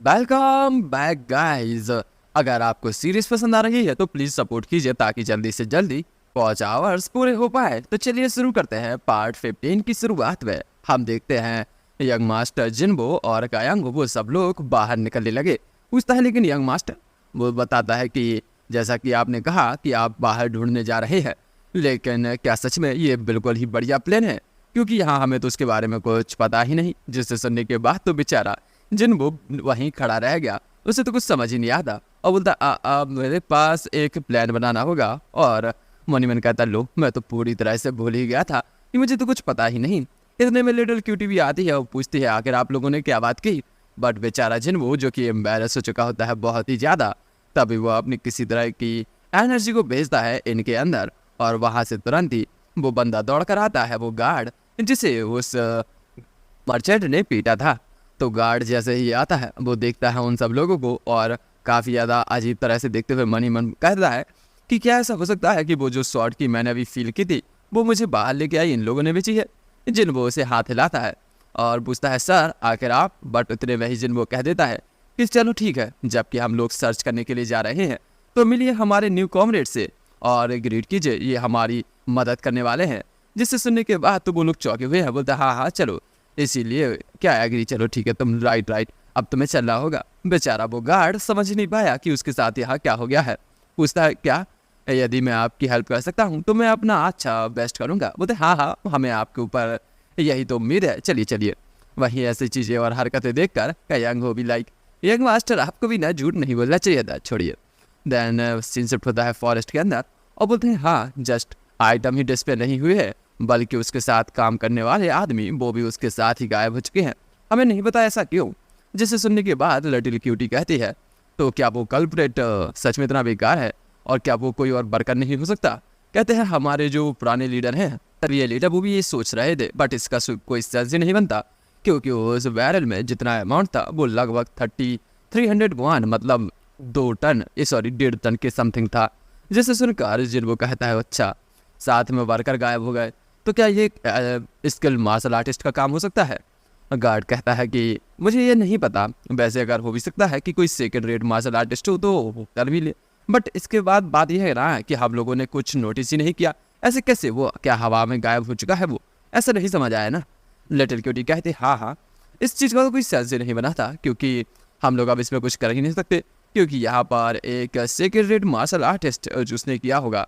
Welcome back guys. अगर आपको series पसंद आ रही है तो प्लीज सपोर्ट कीजिए ताकि जल्दी से जल्दी 5 आवर्स पूरे हो पाए। तो चलिए शुरू करते हैं। पार्ट 15 की शुरुआत में हम देखते हैं यंग मास्टर जिन्बो और कायांग वो सब लोग बाहर निकलने लगे। पूछता है लेकिन यंग मास्टर वो बताता है कि जैसा कि आपने कहा कि आप बाहर ढूंढने जा रहे हैं, लेकिन क्या सच में ये बिल्कुल ही बढ़िया प्लान है? क्योंकि यहाँ हमें तो उसके बारे में कुछ पता ही नहीं। जिससे सुनने के बाद तो बेचारा जिन्बो वहीं खड़ा रह गया। उसे तो कुछ समझ ही नहीं आता और बोलता मेरे पास एक प्लान बनाना होगा। और मनी मन कहता लो मैं तो पूरी तरह से भूल ही गया था कि मुझे तो कुछ पता ही नहीं। इतने में लिटिल क्यूटी भी आती है और पूछती है आखिर आप लोगों ने क्या बात की। बट बेचारा जिन्बो जो कि एम्बैरस हो चुका होता है बहुत ही ज़्यादा, तभी वो अपनी किसी तरह की एनर्जी को भेजता है इनके अंदर और वहाँ से तुरंत ही वो बंदा दौड़ कर आता है, वो गार्ड जिसे उस मर्चेंट ने पीटा था। तो गार्ड जैसे ही आता है वो देखता है उन सब लोगों को और काफ़ी ज़्यादा अजीब तरह से देखते हुए मनी मन कहता है कि क्या ऐसा हो सकता है कि वो जो शॉट की मैंने अभी फील की थी वो मुझे बाहर लेके आई इन लोगों ने बेची है। जिन्बो उसे हाथ हिलाता है और पूछता है सर आखिर आप। बट उतने में ही जिन्बो कह देता है कि चलो ठीक है, जबकि हम लोग सर्च करने के लिए जा रहे हैं तो मिलिए हमारे न्यू कॉमरेड से और ग्रीट कीजिए, ये हमारी मदद करने वाले हैं। जिससे सुनने के बाद तो वो लोग चौंके हुए हैं, बोलते हाँ हाँ चलो, इसीलिए क्या एग्री, चलो ठीक है तुम राइट अब तुम्हें चलना होगा। बेचारा वो गार्ड समझ नहीं पाया कि उसके साथ यहाँ क्या हो गया है। पूछता है क्या यदि मैं आपकी हेल्प कर सकता हूँ तो मैं अपना अच्छा बेस्ट करूँगा। बोलते हाँ हमें आपके ऊपर यही तो उम्मीद है, चलिए चलिए। वहीं ऐसी चीज़ें और हरकतें देखकर कयांग हो भी लाइक यंग मास्टर आपको भी ना झूठ नहीं बोलना चाहिए था, छोड़िए। देन सीन शिफ्ट होता है फॉरेस्ट के अंदर और बोलते हैं हाँ जस्ट आइटम ही डिस्प्ले नहीं हुए है बल्कि उसके साथ काम करने वाले आदमी वो भी उसके साथ ही गायब हो चुके हैं। हमें नहीं पता ऐसा क्यों। जिसे सुनने के बाद लिटिल क्यूटी कहती है तो क्या वो कल्प्रेट सच में इतना बेकार है और क्या वो कोई और वर्कर नहीं हो सकता? कहते हैं हमारे जो पुराने लीडर हैं ये लीडर वो भी ये सोच रहे थे, बट इसका कोई सेंस ही नहीं बनता क्योंकि उस बैरल में जितना अमाउंट था वो लगभग 300 गुआन मतलब 1.5 टन के समथिंग था। जिसे सुनकर जिन्बो कहता है अच्छा साथ में वर्कर गायब हो गए तो क्या ये स्किल मार्शल आर्टिस्ट का काम हो सकता है? गार्ड कहता है कि मुझे ये नहीं पता, वैसे अगर हो भी सकता है कि कोई सेकंड रेट मार्शल आर्टिस्ट हो तो वो कर भी ले। बट इसके बाद बात यह है ना कि हम लोगों ने कुछ नोटिस ही नहीं किया। ऐसे कैसे वो क्या हवा में गायब हो चुका है? वो ऐसा नहीं समझ आया ना। लिटिल क्यूटी कहते हाँ इस चीज़ का तो कोई सेंस ही नहीं बना था क्योंकि हम लोग अब इसमें कुछ कर ही नहीं सकते क्योंकि यहाँ पर एक सेकंड रेट मार्शल आर्टिस्ट जिसने किया होगा।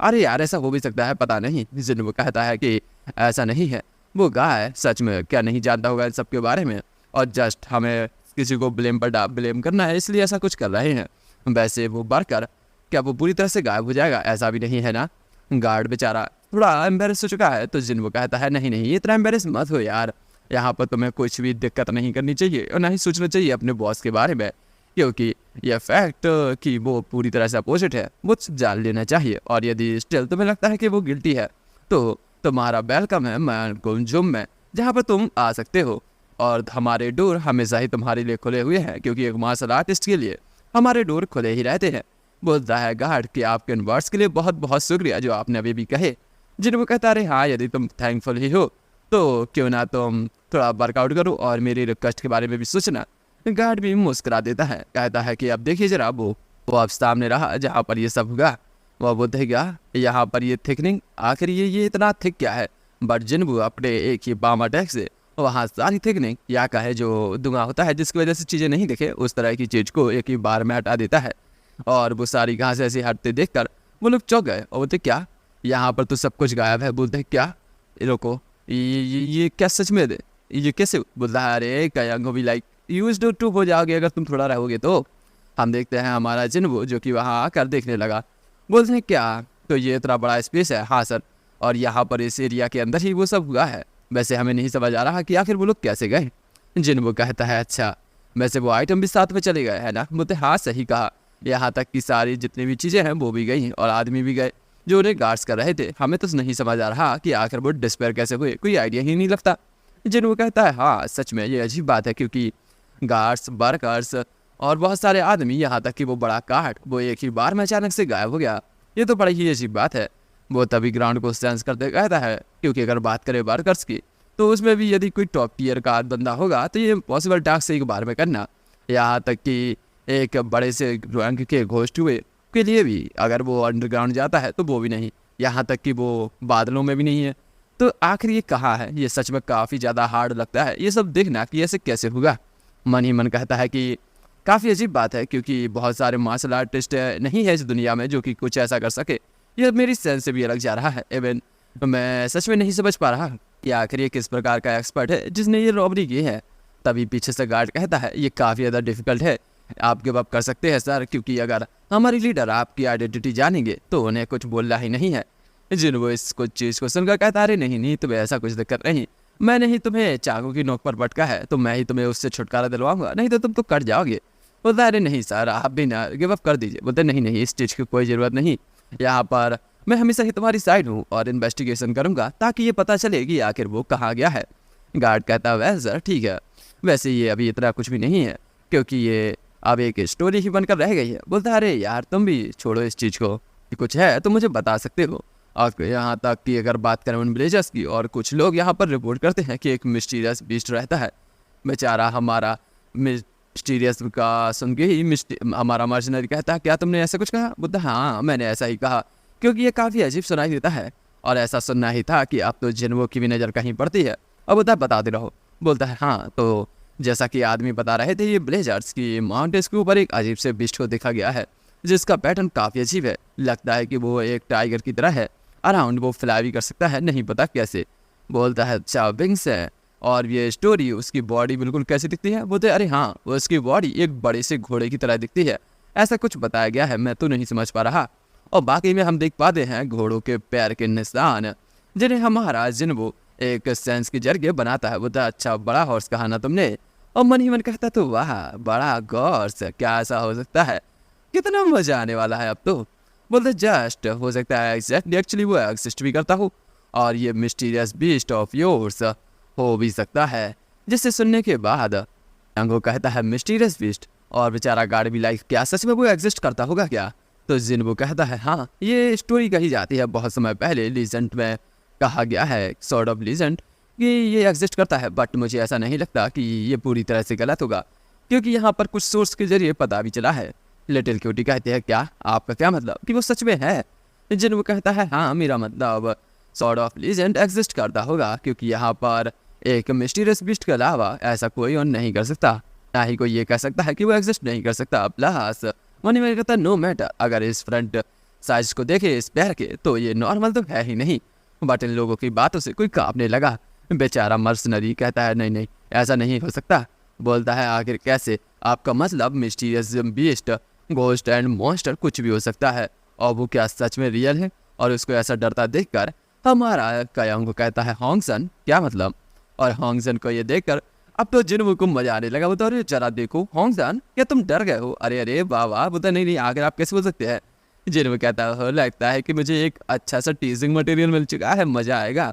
अरे यार ऐसा हो भी सकता है, पता नहीं। जिन्बो कहता है कि ऐसा नहीं है, वो गाय सच में क्या नहीं जानता होगा इन सब के बारे में और जस्ट हमें किसी को ब्लेम करना है इसलिए ऐसा कुछ कर रहे हैं। वैसे वो वर्कर क्या वो पूरी तरह से गायब हो जाएगा? ऐसा भी नहीं है ना। गार्ड बेचारा थोड़ा एम्बेरस हो चुका है तो जिन्बो कहता है नहीं इतना एम्बेरस मत हो यार, यहाँ पर तुम्हें कुछ भी दिक्कत नहीं करनी चाहिए और ना ही सोचना चाहिए अपने बॉस के बारे में क्योंकि यह फैक्ट कि वो पूरी तरह से अपोजिट है वो जान लेना चाहिए। और यदि स्टिल तुम्हें लगता है कि वो गिल्टी है तो तुम्हारा वेलकम है मैनकुंजुम में, जहाँ पर तुम आ सकते हो और हमारे डोर हमेशा ही तुम्हारे लिए खुले हुए हैं क्योंकि एक मार्शल आर्टिस्ट के लिए हमारे डोर खुले ही रहते हैं। बोलता है गार्ड कि आपके इन वर्ड्स के लिए बहुत बहुत शुक्रिया जो आपने अभी भी कहे। जिन्होंने कहता अरे हाँ यदि तुम थैंकफुल ही हो तो क्यों ना तुम थोड़ा वर्कआउट करो और मेरी रिक्वेस्ट के बारे में भी सोचना। गार्ड भी मुस्कुरा देता है, कहता है कि अब देखिए जरा वो अब सामने रहा जहाँ पर ये सब होगा। वह बोलते हैं क्या यहाँ पर ये थिकनिंग आखिर ये इतना थिक क्या है? बट जिन्बो अपने एक ही बाम अटैक से वहाँ सारी थिकनिंग या कहे जो धुआं होता है जिसकी वजह से चीज़ें नहीं दिखे उस तरह की चीज़ को एक ही बार में हटा देता है और वो सारी घास ऐसे हटते देखकर वो लोग चौंक गए और बोलते क्या यहाँ पर तो सब कुछ गायब है। बोलते हैं क्या रुको ये क्या सच में दे ये कैसे? बोलता है अरे कयांग भी लाइक यूज्ड टू हो जाओगे अगर तुम थोड़ा रहोगे तो। हम देखते हैं हमारा जिन्बो जो कि वहाँ आकर देखने लगा। बोलते हैं क्या तो ये इतना बड़ा स्पेस है? हाँ सर, और यहाँ पर इस एरिया के अंदर ही वो सब हुआ है। वैसे हमें नहीं समझ आ रहा कि आखिर वो लोग कैसे गए। जिन्बो कहता है अच्छा वैसे वो आइटम भी साथ में चले गए है ना? बोलते हाँ सही कहा, यहाँ तक कि सारी जितनी भी चीज़ें हैं वो भी गई और आदमी भी गए जो उन्हें गार्ड्स कर रहे थे। हमें तो नहीं समझ आ रहा कि आखिर वो डिस्पेयर कैसे हुए, कोई आइडिया ही नहीं लगता। जिन्बो कहता है हाँ सच में ये अजीब बात है क्योंकि गार्ड्स वर्कर्स और बहुत सारे आदमी यहाँ तक कि वो बड़ा कार्ड वो एक ही बार में अचानक से गायब हो गया। ये तो बड़ी ही अजीब बात है। वो तभी ग्राउंड को सेंस करते कहता है क्योंकि अगर बात करें वर्कर्स की तो उसमें भी यदि कोई टॉप टीयर का बंदा होगा तो ये पॉसिबल टास्क से एक बार में करना यहाँ तक कि एक बड़े से रैंक के घोस्ट हुए के लिए भी अगर वो अंडरग्राउंड जाता है तो वो भी नहीं, यहाँ तक कि वो बादलों में भी नहीं है। तो आखिर ये कहाँ है? ये सच में काफ़ी ज़्यादा हार्ड लगता है ये सब देखना कि ऐसे कैसे होगा। मन ही मन कहता है कि काफ़ी अजीब बात है, क्योंकि बहुत सारे मार्शल आर्टिस्ट नहीं है इस दुनिया में जो कि कुछ ऐसा कर सके। ये मेरी सेंस से भी अलग जा रहा है। इवन मैं सच में नहीं समझ पा रहा कि आखिर ये किस प्रकार का एक्सपर्ट है जिसने ये रॉबरी की है। तभी पीछे से गार्ड कहता है ये काफ़ी ज़्यादा डिफिकल्ट है, आप गिव अप कर सकते हैं सर, क्योंकि अगर हमारे लीडर आपकी आइडेंटिटी जानेंगे तो उन्हें कुछ बोलना ही नहीं है। जिन वो इस कुछ चीज़ को सुनकर कहता अरे नहीं नहीं, तुम्हें ऐसा कुछ दिक्कत नहीं, मैंने ही तुम्हें चाकू की नोक पर पटका है तो मैं ही तुम्हें उससे छुटकारा दिलवाऊंगा, नहीं तो तुम तो कट जाओगे। बोलता अरे नहीं सर, आप भी ना गिव अप कर दीजिए। बोलते नहीं नहीं, इस चीज़ की कोई ज़रूरत नहीं, यहाँ पर मैं हमेशा ही तुम्हारी साइड हूँ और इन्वेस्टिगेशन करूँगा ताकि ये पता चले कि आखिर वो कहाँ गया है। गार्ड कहता वैसे सर ठीक है, वैसे ये अभी इतना कुछ भी नहीं है क्योंकि ये अब एक स्टोरी ही बनकर रह गई है। बोलता अरे यार तुम भी छोड़ो इस चीज़ को, कुछ है तो मुझे बता सकते हो। और यहाँ तक कि अगर बात करें उन विलेजर्स की, और कुछ लोग यहाँ पर रिपोर्ट करते हैं कि एक मिस्टीरियस बीस्ट रहता है। बेचारा हमारा मिस्टीरियस का सुन के ही हमारा मर्सनरी कहता है क्या तुमने ऐसा कुछ कहा? बोलता हाँ मैंने ऐसा ही कहा, क्योंकि ये काफ़ी अजीब सुनाई देता है और ऐसा सुनना ही था कि अब तो जिनवों की भी नज़र कहीं पड़ती है। अब बोलता है बताते रहो। बोलता है हाँ, तो जैसा कि आदमी बता रहे थे ये ब्लेजर्स की माउंटेन्स के ऊपर एक अजीब से बिस्ट को देखा गया है जिसका पैटर्न काफ़ी अजीब है, लगता है कि वो एक टाइगर की तरह है, अराउंड वो फ्लाई भी कर सकता है, नहीं पता कैसे। बोलता है अच्छा विंग्स है, और ये स्टोरी उसकी बॉडी बिल्कुल कैसी दिखती है? बोलते अरे हाँ, वो उसकी बॉडी एक बड़े से घोड़े की तरह दिखती है, ऐसा कुछ बताया गया है, मैं तो नहीं समझ पा रहा। और बाकी में हम देख पाते हैं घोड़ों के पैर के निशान जिन्हें हमारा जिन्वो एक सेंस के जरिए बनाता है। बोलता अच्छा बड़ा हॉर्स कहा ना तुमने? और मन ही मन कहता तो वाह बड़ा गॉर्स, क्या ऐसा हो सकता है? कितना मजा आने वाला है अब तो। बोलते जस्ट हो सकता है एग्जैक्टली एक्चुअली वो एग्जिस्ट भी करता हो और ये मिस्टीरियस बीस्ट ऑफ योर्स हो भी सकता है। जिसे सुनने के बाद यांगो कहता है मिस्टीरियस बीस्ट, और बेचारा गार्ड भी लाइक क्या सच में वो एग्जिस्ट करता होगा क्या? तो जिन्वो कहता है हाँ, ये स्टोरी कही जाती है बहुत समय पहले लीजेंड में कहा गया है, सॉर्ट ऑफ लीजेंड, कि ये एग्जिस्ट करता है, बट मुझे ऐसा नहीं लगता कि ये पूरी तरह से गलत होगा क्योंकि यहाँ पर कुछ सोर्स के जरिए पता भी चला है। लिटिल क्यूटी कहते हैं क्या आपका क्या मतलब कि वो सच में है? जिन्वो कहता है हाँ, मेरा मतलब सॉर्ट ऑफ लीजेंड एग्जिस्ट करता होगा क्योंकि यहाँ पर एक मिस्टीरियस बीस्ट के अलावा ऐसा कोई और नहीं कर सकता, ना ही कोई ये कह सकता है कि वो एग्जिस्ट नहीं कर सकता। प्लस मनी में कहता नो मैटर, अगर इस फ्रंट साइज को देखे इस पैर के तो ये नॉर्मल तो है ही नहीं, बट इन लोगों की बातों से कोई कांपने लगा। बेचारा मर्सनरी कहता है नहीं नहीं ऐसा नहीं हो सकता। बोलता है आखिर कैसे? आपका मतलब mysterious beast ghost and monster कुछ भी हो सकता है, और वो क्या सच में रियल है? और उसको ऐसा डरता देखकर हमारा कयांग को कहता है होंगसन क्या मतलब? और होंगसन को ये देखकर अब तो जिन्वो को मजा आने लगा। बोलता अरे जरा देखो होंगसन, क्या तुम डर गए हो? अरे अरे वाह वाह। बोलता नहीं नहीं आखिर आप कैसे बोल सकते हैं? जिन्वो कहता है लगता है कि मुझे एक अच्छा सा टीजिंग मटेरियल मिल चुका है, मजा आएगा।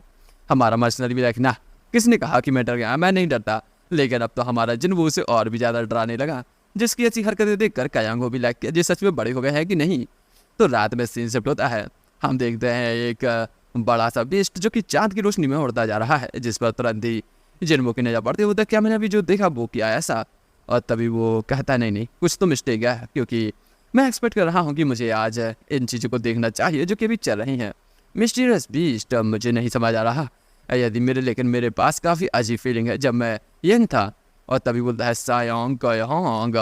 हमारा मर्सनरी भी ना, किसने कहा कि मैं डर गया? मैं नहीं डरता। लेकिन अब तो हमारा जिन्वो उसे और भी ज़्यादा डराने लगा, जिसकी ऐसी हरकतें देखकर कयांगो भी लाइक ये सच में बड़े हो गए हैं कि नहीं। तो रात में सीन शिफ्ट होता है, हम देखते हैं एक बड़ा सा बीस्ट जो कि चांद की रोशनी में उड़ता जा रहा है, जिस पर तुरंत ही जिन्वो की नजर पड़ती है। क्या मैंने अभी जो देखा वो किया ऐसा? और तभी वो कहता है नहीं नहीं कुछ तो मिस्टेक है, क्योंकि मैं एक्सपेक्ट कर रहा हूँ कि मुझे आज इन चीज़ों को देखना चाहिए जो कि अभी चल रही हैं। मिस्टीरियस बीस्ट मुझे नहीं समझ आ रहा यदि लेकिन मेरे पास काफ़ी अजीब फीलिंग है जब मैं यंग था। और तभी बोलता है सायोंग कयोंग,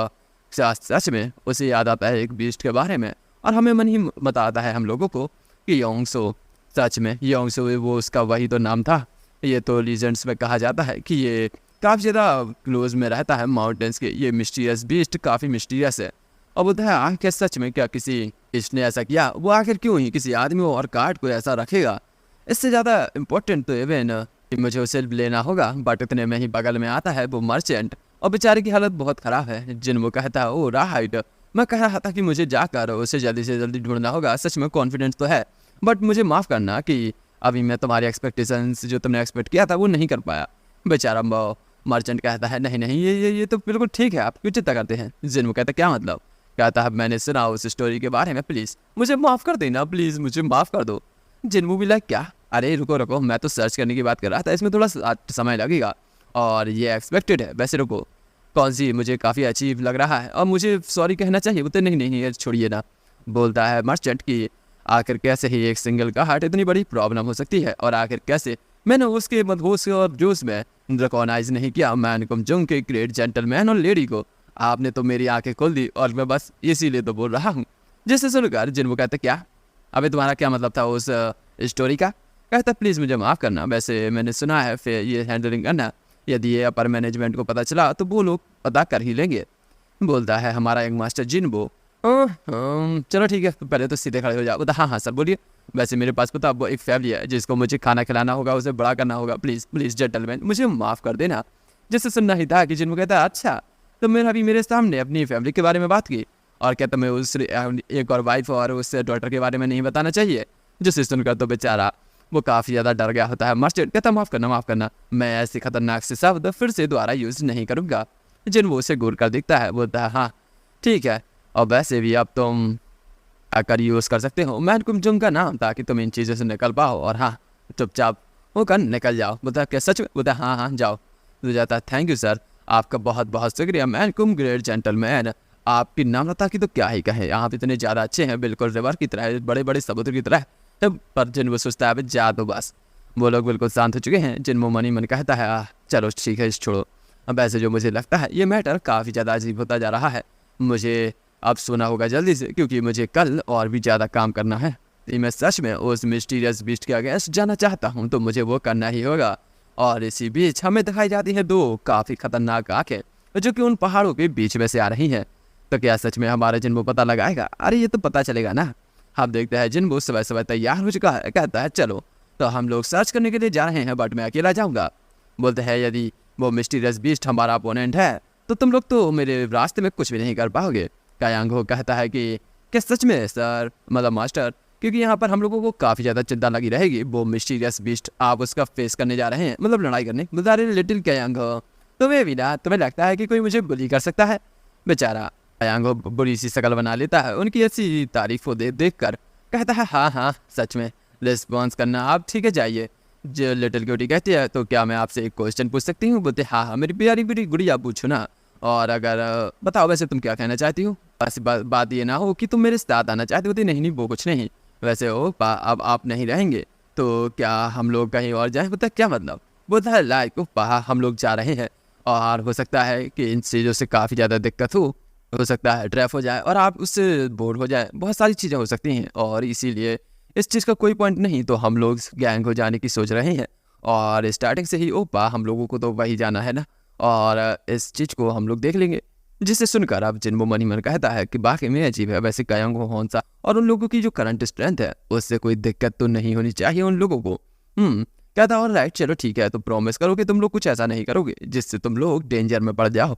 सच में उसे याद आता है एक बीस्ट के बारे में, और हमें मन ही बताता है हम लोगों को कि योंगसो, सच में योंगसो वो उसका वही तो नाम था। ये तो लीजेंड्स में कहा जाता है कि ये काफ़ी ज़्यादा क्लोज में रहता है माउंटेन्स के, ये मिस्टीरियस बीस्ट काफ़ी मिस्टीरियस है। और बोलता है आखिर सच में क्या किसी इसने ऐसा किया? वो आखिर क्यों ही किसी आदमी और कार्ड को ऐसा रखेगा? इससे ज़्यादा इम्पोर्टेंट तो इवन कि मुझे उसे लेना होगा, बट इतने में ही बगल में आता है वो मर्चेंट, और बेचारे की हालत बहुत ख़राब है। जिन्वो कहता है ओ राइट, मैं कह रहा था कि मुझे जाकर उसे जल्दी से जल्दी ढूंढना होगा, सच में कॉन्फिडेंस तो है, बट मुझे माफ़ करना कि अभी मैं तुम्हारी एक्सपेक्टेशंस जो तुमने एक्सपेक्ट किया था वो नहीं कर पाया। बेचारा मर्चेंट कहता है नहीं नहीं ये तो बिल्कुल ठीक है, आप क्यों चिंता करते हैं? जिन्वो कहता है क्या मतलब? कहता है मैंने सुना उस स्टोरी के बारे में, प्लीज़ मुझे माफ़ कर देना, प्लीज़ मुझे माफ़ कर दो। जिन्वो भी लाइक क्या? अरे रुको रुको, मैं तो सर्च करने की बात कर रहा था, इसमें थोड़ा समय लगेगा और ये एक्सपेक्टेड है। वैसे रुको, कौन सी, मुझे काफ़ी अजीब लग रहा है और मुझे सॉरी कहना चाहिए। बोलते नहीं नहीं यार छोड़िए ना। बोलता है मर्चेंट कि आखिर कैसे ही एक सिंगल का हार्ट इतनी बड़ी प्रॉब्लम हो सकती है, और आखिर कैसे मैंने उसके मदहोश और जोश में रिकॉग्नाइज नहीं किया मैन कुम जुंग के ग्रेट जेंटलमैन और लेडी को। आपने तो मेरी आंखें खोल दी और मैं बस इसीलिए तो बोल रहा हूँ। जिससे सुनकर जिन वो कहते क्या, अबे तुम्हारा क्या मतलब था उस स्टोरी का। कहता प्लीज़ मुझे माफ़ करना, वैसे मैंने सुना है फिर ये हैंडलिंग करना, यदि ये अपर मैनेजमेंट को पता चला तो वो लोग पता कर ही लेंगे। बोलता है हमारा यंग मास्टर जिनबो। चलो ठीक है, पहले तो सीधे खड़े हो जाओ। बोलता हाँ हाँ सर बोलिए। वैसे मेरे पास पता वो एक फैमिली है जिसको मुझे खाना खिलाना होगा, उसे बड़ा करना होगा, प्लीज़ प्लीज़ जेंटलमैन मुझे माफ़ कर देना। जिससे सुनना ही था कि जिनको कहता अच्छा तो मैंने अभी मेरे सामने अपनी फैमिली के बारे में बात की और क्या तुम्हें उस एक और वाइफ और उस डॉटर के बारे में नहीं बताना चाहिए। जिसे सुनकर तो बेचारा वो काफ़ी ज़्यादा डर गया होता है। मर्चेंट कहता माफ़ करना, मैं ऐसे खतरनाक से शब्द फिर से दोबारा यूज़ नहीं करूँगा। जिन वो उसे घूर कर दिखता है, बोलता है हाँ ठीक है, और वैसे भी अब तुम आकर यूज़ कर सकते हो मैन कुम जुंग का नाम, ताकि तुम इन चीज़ों से निकल पाओ और हाँ चुपचाप होकर निकल जाओ। बोलता क्या सच में? बोलता हाँ हाँ जाओ। तो जाता है थैंक यू सर, आपका बहुत बहुत शुक्रिया मैन कुम ग्रेट जेंटलमैन। आपकी नम्रता की तो क्या ही कहें, आप इतने ज़्यादा अच्छे हैं, बिल्कुल रिवर की तरह, बड़े बड़े समुद्र की तरह। तब पर जिन वो सोचता है जा तो बस। वो लोग बिल्कुल शांत हो चुके हैं। जिन वो मनी मन कहता है चलो ठीक है इस छोड़ो। अब ऐसे जो मुझे लगता है ये मैटर काफ़ी ज़्यादा अजीब होता जा रहा है, मुझे अब सोना होगा जल्दी से क्योंकि मुझे कल और भी ज़्यादा काम करना है। तो मैं सच में उस मिस्टीरियस बीस्ट के अगेंस्ट जाना चाहता हूँ तो मुझे वो करना ही होगा। और इसी बीच हमें दिखाई जाती है दो काफ़ी खतरनाक आंखें जो कि उन पहाड़ों के बीच में से आ रही हैं। तो क्या सच में हमारे जिन वो पता लगाएगा? अरे ये तो पता चलेगा ना। हम देखते हैं जिन वो सुबह सुबह तैयार हो चुका है, कहता है चलो तो हम लोग सर्च करने के लिए जा रहे हैं बट मैं अकेला जाऊँगा। बोलते हैं यदि वो मिस्टीरियस बीस्ट हमारा अपोनेंट है तो तुम लोग तो मेरे रास्ते में कुछ भी नहीं कर पाओगे। कायांगो कहता है कि क्या सच में सर, मतलब मास्टर, क्योंकि यहाँ पर हम लोगों को काफ़ी ज़्यादा चिंता लगी रहेगी। वो मिस्टीरियस बीस्ट आप उसका फेस करने जा रहे हैं, मतलब लड़ाई करने। बता रहे लिटिल कायांगो तुम्हें भी ना, तुम्हें लगता है कि कोई मुझे बुली कर सकता है? बेचारा कायांगो बुरी सी शकल बना लेता है उनकी ऐसी तारीफ को देख कर। कहता है हाँ हाँ सच में रिस्पॉन्स करना आप, ठीक है जाइए। जो लिटिल क्यूटी कहती है तो क्या मैं आपसे एक क्वेश्चन पूछ सकती हूँ? बोलते हाँ हाँ मेरी प्यारी बेटी गुड़िया पूछो ना। और अगर बताओ वैसे तुम क्या कहना चाहती हो? बस बात ये ना हो कि तुम मेरे साथ आना चाहती होती। नहीं नहीं वो कुछ नहीं। वैसे हो अब आप नहीं रहेंगे तो क्या हम लोग कहीं और जाएं? बोलता क्या मतलब? बोलता है लाइक पहा हम लोग जा रहे हैं और हो सकता है कि इन चीज़ों से काफ़ी ज़्यादा दिक्कत हो सकता है ट्रैप हो जाए और आप उससे बोर हो जाए, बहुत सारी चीज़ें हो सकती हैं और इसीलिए इस चीज़ का कोई पॉइंट नहीं तो हम लोग गैंग हो जाने की सोच रहे हैं। और स्टार्टिंग से ही ओपा हम लोगों को तो वही जाना है ना, और इस चीज़ को हम लोग देख लेंगे। जिसे सुनकर अब जिन वो मनी मन कहता है कि बाकी में अजीब है, वैसे कायांगो होंसा और उन लोगों की जो करंट स्ट्रेंथ है उससे कोई दिक्कत तो नहीं होनी चाहिए उन लोगों को। कहता और राइट चलो ठीक है, तो प्रॉमिस करो कि तुम लोग कुछ ऐसा नहीं करोगे जिससे तुम लोग डेंजर में पड़ जाओ।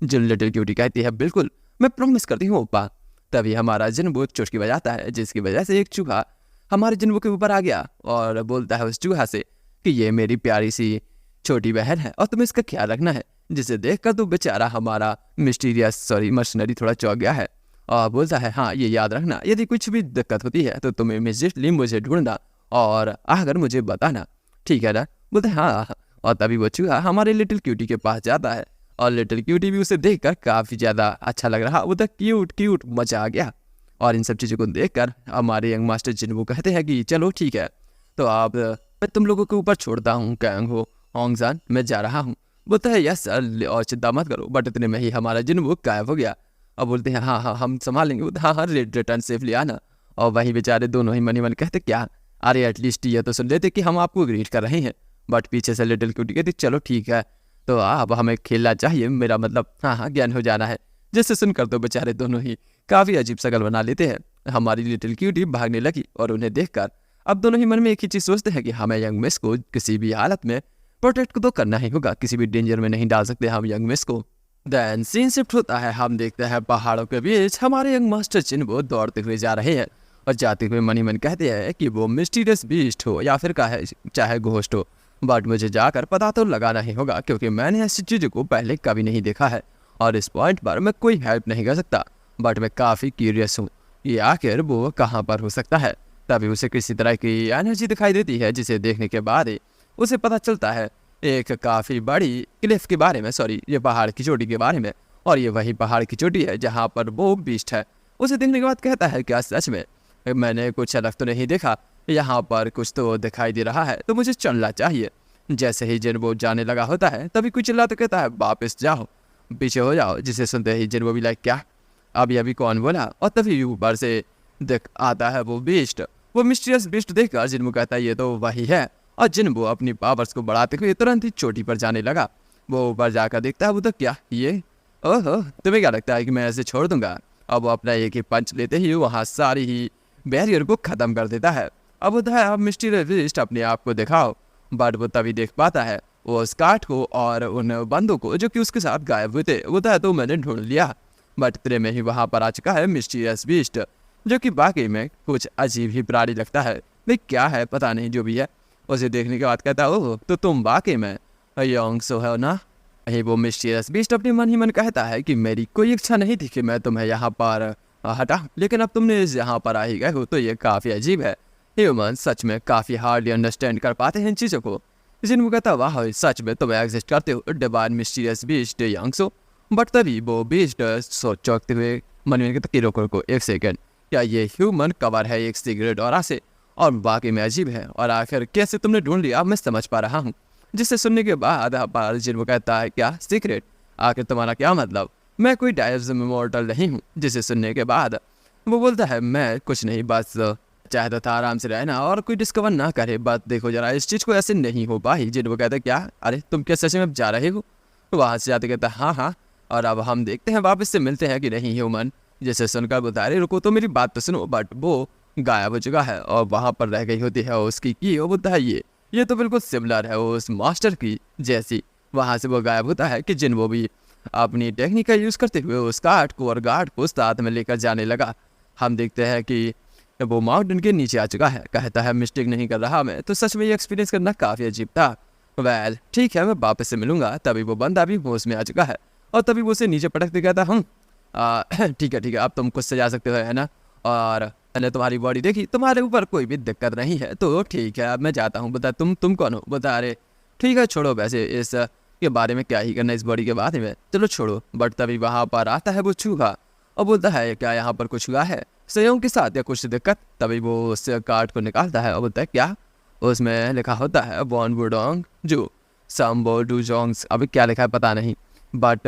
जिन लिटिल क्यूटी कहती है बिल्कुल मैं प्रॉमिस करती हूँ ओपा। तभी हमारा जिनबू चुटकी बजाता है जिसकी वजह से एक चूहा हमारे जिनबू के ऊपर आ गया और बोलता है उस चूहा से कि ये मेरी प्यारी सी छोटी बहन है और तुम्हें इसका ख्याल रखना है। जिसे देखकर तो बेचारा हमारा मर्सनरी थोड़ा चौंक गया है और बोलता है हाँ ये याद रखना, यदि कुछ भी दिक्कत होती है तो तुम्हें इमीडिएटली मुझे ढूंढना और आकर मुझे बताना, ठीक है ना? बोलते हैं हाँ। और तभी वो चूहा हमारे लिटिल क्यूटी के पास जाता है और लिटिल क्यूटी भी उसे देखकर काफ़ी ज़्यादा अच्छा लग रहा, वो तो क्यूट मजा आ गया। और इन सब चीज़ों को देखकर हमारे यंग मास्टर जिनबू कहते हैं कि चलो ठीक है तो आप मैं तुम लोगों के ऊपर छोड़ता हूँ कायांगो होंगसान, मैं जा रहा हूँ। बोलता है यस सर और चिंता मत करो। बट इतने में ही हमारा जिनबू गायब हो गया और बोलते हैं हाँ हाँ हम संभालेंगे। बोलते हाँ हाँ रिटर्न सेफली आना। और वहीं बेचारे दोनों ही मनी मन कहते क्या, अरे एटलीस्ट ये तो सुन लेते कि हम आपको ग्रीट कर रहे हैं। बट पीछे से लिटिल क्यूटी कहती चलो ठीक है तो अब हमें खेलना चाहिए, मेरा मतलब हाँ हाँ ज्ञान हो जाना है। जिससे सुनकर तो बेचारे दोनों ही काफ़ी अजीब शकल बना लेते हैं। हमारी लिटिल क्यूटी भागने लगी और उन्हें देखकर अब दोनों ही मन में एक ही चीज़ सोचते हैं कि हमें यंग मिस को किसी भी हालत में प्रोटेक्ट तो करना ही होगा, किसी भी डेंजर में नहीं डाल सकते हम यंग मिस को। देन सीन शिफ्ट होता है, हम देखते हैं पहाड़ों के बीच हमारे यंग मास्टर जिनबू दौड़ते हुए जा रहे हैं और जाते हुए मनी मन कहते हैं कि वो मिस्टीरियस बीस्ट हो या फिर चाहे घोस्ट हो, बट मुझे जाकर पता तो लगाना ही होगा क्योंकि मैंने ऐसी चीज़ों को पहले कभी नहीं देखा है और इस पॉइंट पर मैं कोई हेल्प नहीं कर सकता। बट मैं काफ़ी क्यूरियस हूँ कि आखिर वो कहाँ पर हो सकता है। तभी उसे किसी तरह की एनर्जी दिखाई देती है जिसे देखने के बाद ही उसे पता चलता है एक काफ़ी बड़ी क्लिफ के बारे में, सॉरी ये पहाड़ की चोटी के बारे में। और ये वही पहाड़ की चोटी है जहाँ पर वो बीस्ट है। उसे देखने के बाद कहता है क्या सच में मैंने कुछ अलग तो नहीं देखा, यहाँ पर कुछ तो दिखाई दे रहा है, तो मुझे चलना चाहिए। जैसे ही जिनवो जाने लगा होता है तभी कोई चिल्ला तो कहता है वापस जाओ, पीछे हो जाओ। जिसे सुनते ही जिनवो भी लाइक क्या अभी अभी कौन बोला, और तभी ऊपर से देख आता है वो बीस्ट। वो मिस्टीरियस बीस्ट देखकर जिनवो कहता है ये तो वही है, और जिनवो अपनी पावर्स को बढ़ाते हुए तुरंत ही चोटी पर जाने लगा। वो ऊपर जाकर देखता है वो तो क्या ये, ओहो तुम्हें क्या लगता है कि मैं ऐसे छोड़ दूंगा। अब वो अपना एक ही पंच लेते ही वहाँ सारी ही बैरियर को खत्म कर देता है। अब होता है अब मिस्टीरियस बीस्ट अपने आप को दिखाओ, बट वो तभी देख पाता है वो स्कार्ट को और उन बंदों को जो कि उसके साथ गायब हुए थे। वो तो मैंने ढूंढ लिया, बट इतने में ही वहाँ पर आ चुका है मिस्टीरियस बीस्ट, जो कि वाकई में कुछ अजीब ही प्राणी लगता है। भाई क्या है पता नहीं, जो भी है। उसे देखने के बाद कहता है ओह तो तुम वाकई में यंग सो है ना। वही वो मिस्टीरियस बीस्ट अपने मन ही मन कहता है कि मेरी कोई इच्छा नहीं थी कि मैं तुम्हें यहाँ पर हटा, लेकिन अब तुमने यहाँ पर आ ही गए हो तो ये काफ़ी अजीब है। ह्यूमन सच में काफ़ी हार्डली अंडरस्टैंड कर पाते हैं इन चीज़ों को। जिनको कहता वाह सच में तुम एग्जिस्ट करते हो divine mysterious beast young so. But तभी वो बीस्ट चौंकते हुए मन में कहता कि रोको एक सेकेंड, क्या ये ह्यूमन कवर है एक सिगरेट और से, और वाकई में अजीब है, और आखिर कैसे तुमने ढूंढ लिया मैं समझ पा रहा हूँ। जिसे सुनने के बाद जिनको कहता है क्या सीक्रेट, आखिर तुम्हारा क्या मतलब, मैं कोई डायर्स इमॉर्टल नहीं हूँ। जिसे सुनने के बाद वो बोलता है मैं कुछ नहीं, बस चाहता था आराम से रहना और कोई डिस्कवर ना करे। बात देखो जरा इस चीज़ को ऐसे नहीं हो पाई। जिनको कहता है क्या अरे तुम क्या सच में अब जा रहे हो। वहाँ से जाते कहता हाँ हाँ, और अब हम देखते हैं वापस से मिलते हैं कि नहीं ह्यूमन। जैसे सुनकर बता रहे रुको तो मेरी बात तो सुनो, बट वो गायब हो चुका है और वहाँ पर रह गई होती है उसकी की। वो बोलता है ये तो बिल्कुल सिमिलर है उस मास्टर की जैसी। वहाँ से वो गायब होता है कि जिन वो भी अपनी टेक्निक का यूज़ करते हुए उस गार्ड को और गार्ड को साथ में लेकर जाने लगा। हम देखते हैं कि वो माउंटेन के नीचे आ चुका है। कहता है मिस्टेक नहीं कर रहा मैं, तो सच में ये एक्सपीरियंस करना काफ़ी अजीब था। वेल ठीक है मैं वापस से मिलूंगा। तभी वो बंदा भी होश में आ चुका है और तभी वो उसे नीचे पटकते कहता ठीक है अब तुम खुद से जा सकते हो है ना, और मैंने तुम्हारी बॉडी देखी, तुम्हारे ऊपर कोई भी दिक्कत नहीं है, तो ठीक है अब मैं जाता हूँ। बता तुम कौन हो। बता अरे ठीक है छोड़ो, वैसे इस के बारे में क्या ही करना इस बॉडी के बारे में, चलो छोड़ो। बट तभी वहाँ पर आता है वो चूहा और बोलता है क्या यहाँ पर कुछ हुआ है सहयोग के साथ या कुछ दिक्कत। तभी वो उस कार्ड को निकालता है और बोलता है क्या, उसमें लिखा होता है वॉन वुडोंग जो समबो डू जोंग्स। अभी क्या लिखा है पता नहीं, बट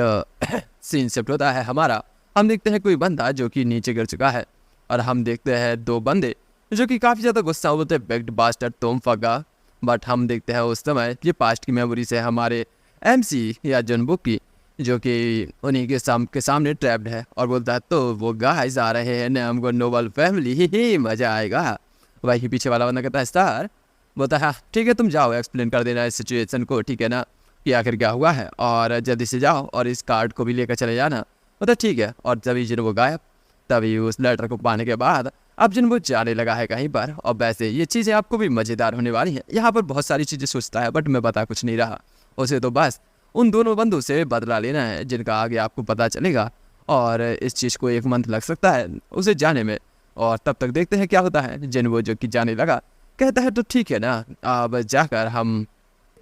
सीन शिफ्ट होता है हमारा। हम देखते हैं कोई बंदा जो कि नीचे गिर चुका है और हम देखते हैं दो बंदे जो कि काफ़ी ज़्यादा गुस्सा होते हैं बिग बास्टर तुम फगा। बट हम देखते हैं उस समय ये पास्ट की मेमोरी से हमारे MC या जनबुक की, जो कि उन्हीं के सामने ट्रैप्ड है और बोलता है तो वो गाइस आ रहे हैं ना हमको नोबल फैमिली ही मज़ा आएगा। वही पीछे वाला बंदा कहता है स्टार। बोलता है ठीक है तुम जाओ एक्सप्लेन कर देना इस सिचुएशन को, ठीक है ना कि आखिर क्या हुआ है, और जल्दी से जाओ और इस कार्ड को भी लेकर चले जाना। बोलता ठीक है, और तभी जिन वो गायब। तभी उस लेटर को पाने के बाद अब जिन वो जाने लगा है कहीं पर। और वैसे ये चीज़ें आपको भी मज़ेदार होने वाली हैं। यहाँ पर बहुत सारी चीज़ें सोचता है बट मैं बता कुछ नहीं रहा। उसे तो बस उन दोनों बंदों से बदला लेना है जिनका आगे आपको पता चलेगा, और इस चीज़ को 1 मंथ लग सकता है उसे जाने में। और तब तक देखते हैं क्या होता है। जिन वो जो कि जाने लगा कहता है तो ठीक है ना अब जाकर हम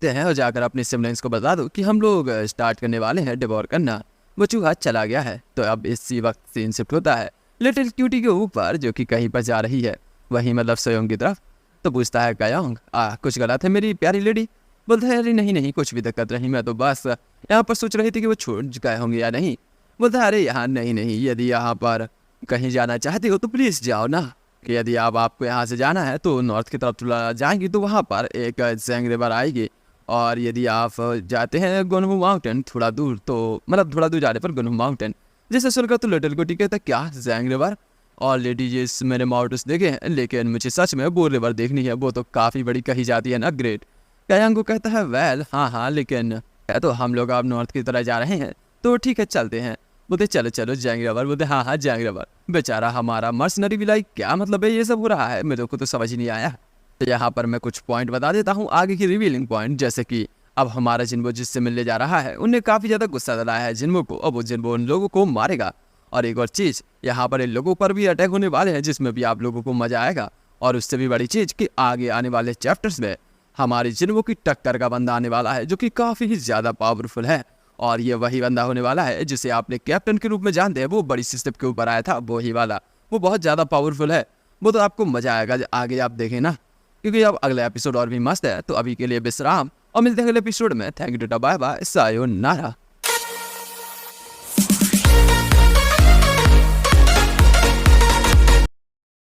देखते हैं और जाकर अपने सिबलिंग्स को बता दो कि हम लोग स्टार्ट करने वाले हैं डिवोर करना। वो चूहा चला गया है। तो अब इसी वक्त सीन शिफ्ट होता है लिटिल क्यूटी के ऊपर जो कि कहीं पर जा रही है, वही मतलब सोयोंग की तरफ। तो पूछता है कयोंग कुछ गलत है मेरी प्यारी लेडी। बोलता है अरे नहीं कुछ भी दिक्कत नहीं, मैं तो बस यहाँ पर सोच रही थी कि वो छोड़ गए होंगे या नहीं। बोलता है अरे यहाँ नहीं यदि यहाँ पर कहीं जाना चाहते हो तो प्लीज़ जाओ ना, कि यदि आपको यहाँ से जाना है तो नॉर्थ की तरफ थोड़ा जाएंगी तो वहाँ पर एक जेंग रिवर आएगी, और यदि आप जाते हैं गुनहू माउंटेन थोड़ा दूर, तो मतलब थोड़ा दूर जाने पर गुनहू माउंटेन। जैसे सुनकर तो लिटिल गुटी कहता क्या जेंग रिवर, और लेडीज मैंने माउंटेन्स देखे हैं लेकिन मुझे सच में वो रिवर देखनी है, वो तो काफ़ी बड़ी कही जाती है ना ग्रेट। कयांग को कहता है वेल हाँ लेकिन तो हम लोग अब नॉर्थ की तरह जा रहे हैं तो ठीक है चलते हैं। बोलते चलो जेंग रिवर। बोलते हाँ जेंग रिवर। बेचारा हमारा मर्सनरी भी लाइक क्या मतलब है ये सब हो रहा है, मेरे को तो समझ ही नहीं आया। तो यहाँ पर मैं कुछ पॉइंट बता देता हूँ आगे की रिवीलिंग पॉइंट, जैसे कि अब हमारा जिन्बो जिससे मिलने जा रहा है उन्हें काफ़ी ज़्यादा गुस्सा दिलाया है जिन्बो को, और वो जिन्बो उन लोगों को मारेगा। और एक और चीज़ यहाँ पर इन लोगों पर भी अटैक होने वाले हैं जिसमें भी आप लोगों को मजा आएगा। और उससे भी बड़ी चीज़ कि आगे आने वाले चैप्टर्स में हमारी जिन्वो की टक्कर का बंदा आने वाला है जो कि काफी ही ज्यादा पावरफुल है। और ये वही बंदा होने वाला है जिसे आपने कैप्टन के रूप में जानते हैं, वो बड़ी सी शिप के ऊपर आया था, वो ही वाला। वो बहुत ज्यादा पावरफुल है। वो तो आपको मजा आएगा आगे आप देखें ना, क्योंकि अब अगला एपिसोड और भी मस्त है। तो अभी के लिए विश्राम, और मिलते हैं अगले एपिसोड में। Thank you, tata, bye bye, sayonara.